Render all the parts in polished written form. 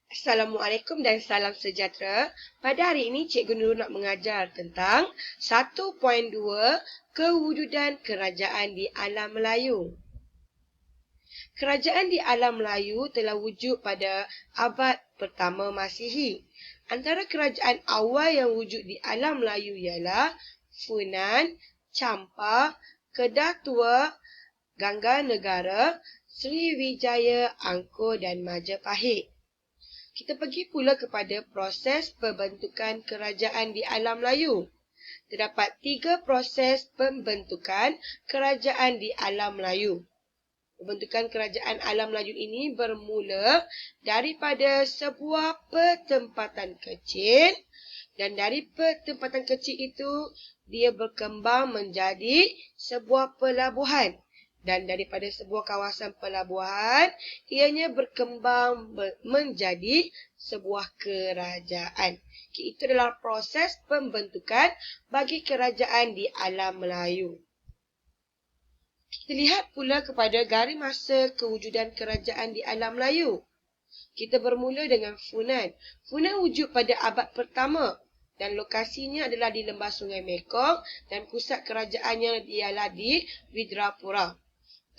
Assalamualaikum dan salam sejahtera. Pada hari ini, Cikgu Nurul nak mengajar tentang 1.2 kewujudan kerajaan di alam Melayu. Kerajaan di alam Melayu telah wujud pada abad pertama Masihi. Antara kerajaan awal yang wujud di alam Melayu ialah Funan, Champa, Kedah Tua, Gangganegara, Sriwijaya, Angkor dan Majapahit. Kita pergi pula kepada proses pembentukan kerajaan di alam Melayu. Terdapat 3 proses pembentukan kerajaan di alam Melayu. Pembentukan kerajaan alam Melayu ini bermula daripada sebuah pertempatan kecil, dan dari pertempatan kecil itu dia berkembang menjadi sebuah pelabuhan. Dan daripada sebuah kawasan pelabuhan, ianya berkembang menjadi sebuah kerajaan. Itu adalah proses pembentukan bagi kerajaan di alam Melayu. Kita lihat pula kepada garis masa kewujudan kerajaan di alam Melayu. Kita bermula dengan Funan. Funan wujud pada abad pertama dan lokasinya adalah di lembah Sungai Mekong dan pusat kerajaannya ialah di Widrapura.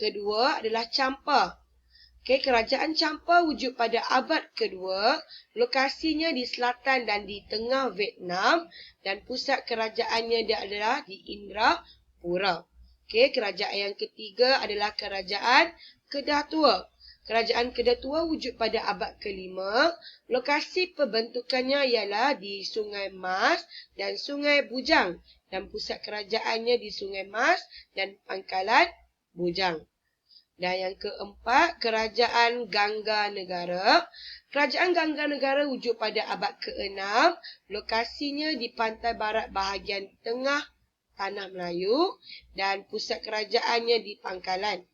Kedua adalah Champa. Kerajaan Champa wujud pada abad kedua, lokasinya di selatan dan di tengah Vietnam dan pusat kerajaannya adalah di Indrapura. Kerajaan yang ketiga adalah Kerajaan Kedah Tua. Kerajaan Kedah Tua wujud pada abad kelima, lokasi pembentukannya ialah di Sungai Mas dan Sungai Bujang dan pusat kerajaannya di Sungai Mas dan Pangkalan Bujang. Dan yang keempat, Kerajaan Gangganegara. Kerajaan Gangganegara wujud pada abad ke-6, lokasinya di pantai barat bahagian tengah Tanah Melayu dan pusat kerajaannya di Pangkalan.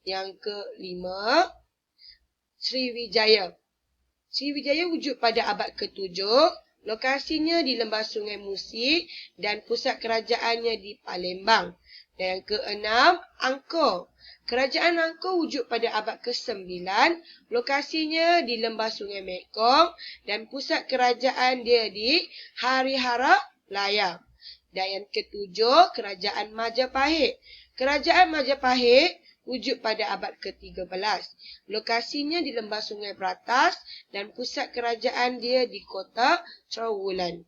Yang kelima, Sriwijaya. Sriwijaya wujud pada abad ke-7, lokasinya di lembah Sungai Musi dan pusat kerajaannya di Palembang. Dan yang keenam, Angkor. Kerajaan Angkor wujud pada abad ke-9, lokasinya di lembah Sungai Mekong dan pusat kerajaan dia di Harihara Laya. Dan yang ketujuh, Kerajaan Majapahit. Kerajaan Majapahit wujud pada abad ke-13. Lokasinya di lembah Sungai Beratas dan pusat kerajaan dia di kota Trowulan.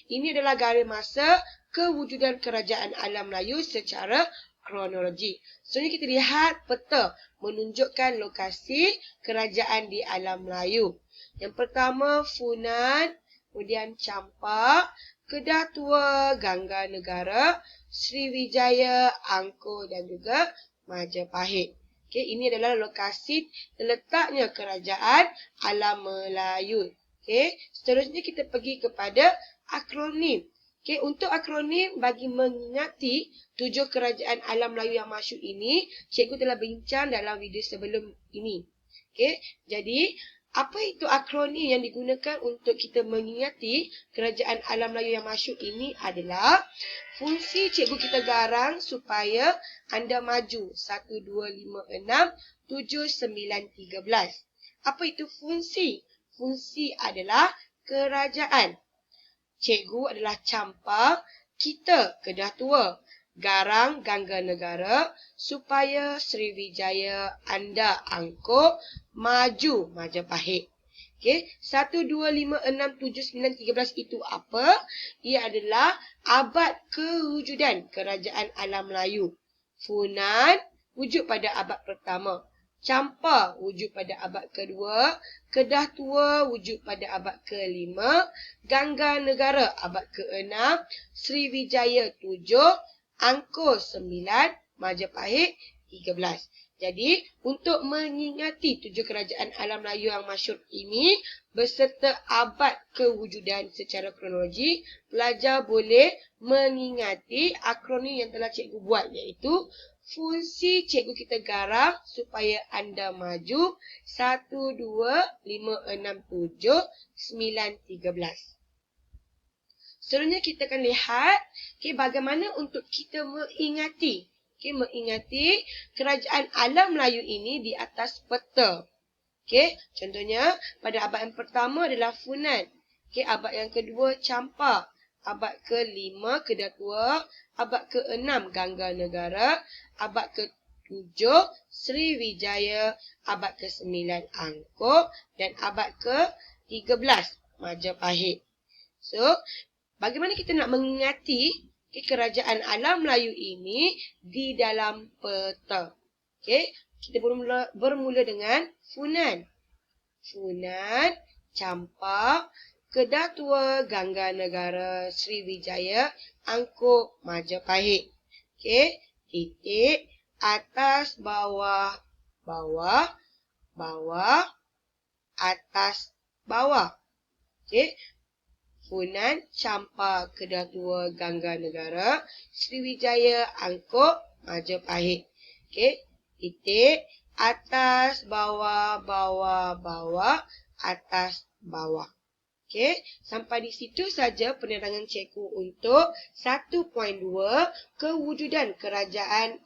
Ini adalah garis masa kewujudan kerajaan alam Melayu secara kronologi. Selanjutnya kita lihat peta menunjukkan lokasi kerajaan di alam Melayu. Yang pertama Funan, kemudian Champa, Kedah Tua, Gangganegara, Sriwijaya, Angkor dan juga Majapahit. Ini adalah lokasi terletaknya kerajaan alam Melayu. Seterusnya kita pergi kepada akronim. Untuk akronim bagi mengingati 7 kerajaan alam Melayu yang masyhur ini, cikgu telah bincang dalam video sebelum ini. Jadi, apa itu akronim yang digunakan untuk kita mengingati kerajaan alam Melayu yang masyhur ini adalah fungsi cikgu kita garang supaya anda maju 1, 2, 5, 6, 7, 9, 13. Apa itu fungsi? Fungsi adalah kerajaan. Cikgu adalah Champa, kita Kedah Tua, garang Gangganegara, supaya Sriwijaya, anda Angkor, maju Majapahit. 1, 2, 5, 6, 7, 9, 13 itu apa? Ia adalah abad kewujudan kerajaan alam Melayu. Funan wujud pada abad pertama. Champa wujud pada abad kedua, Kedah Tua wujud pada abad kelima, Gangganegara abad ke-6, Sriwijaya 7, Angkor 9, Majapahit 13. Jadi, untuk mengingati 7 kerajaan alam Melayu yang masyhur ini beserta abad kewujudan secara kronologi, pelajar boleh mengingati akronim yang telah cikgu buat, iaitu fungsi cikgu kita garang supaya anda maju 1, 2, 5, 6, 7, 9, 13. Seterusnya kita akan lihat bagaimana untuk kita mengingati kerajaan alam Melayu ini di atas peta. Okey, contohnya pada abad yang pertama adalah Funan. Okey, abad yang kedua Champa. Abad ke-5 Kedatua. Abad ke-6 Gangganegara. Abad ke-7 Sriwijaya. Abad ke-9 Angkor. Dan abad ke-13 Majapahit. So, bagaimana kita nak mengingati kerajaan alam Melayu ini di dalam peta? Okey, kita bermula dengan Funan. Funan, Champa, Kedatua, Gangganegara, Sriwijaya, Angkor, Majapahit. Okey, titik, atas, bawah, bawah, bawah, atas, bawah. Okey, Funan, Champa, Kedatua, Gangganegara, Sriwijaya, Angkor, Majapahit. Okey, titik, atas, bawah, bawah, bawah, atas, bawah. Okey, sampai di situ saja penerangan cikgu untuk 1.2 kewujudan kerajaan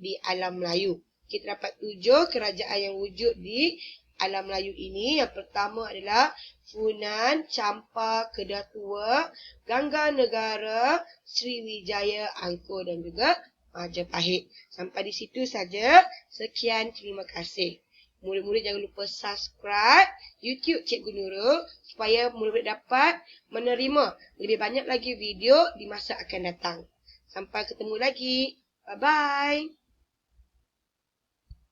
di alam Melayu. Kita dapat 7 kerajaan yang wujud di alam Melayu ini. Yang pertama adalah Funan, Champa, Kedatua, Gangganegara, Sriwijaya, Angkor dan juga Majapahit. Sampai di situ saja. Sekian, terima kasih. Murid-murid jangan lupa subscribe YouTube Cikgu Nurul supaya murid-murid dapat menerima lebih banyak lagi video di masa akan datang. Sampai ketemu lagi. Bye-bye.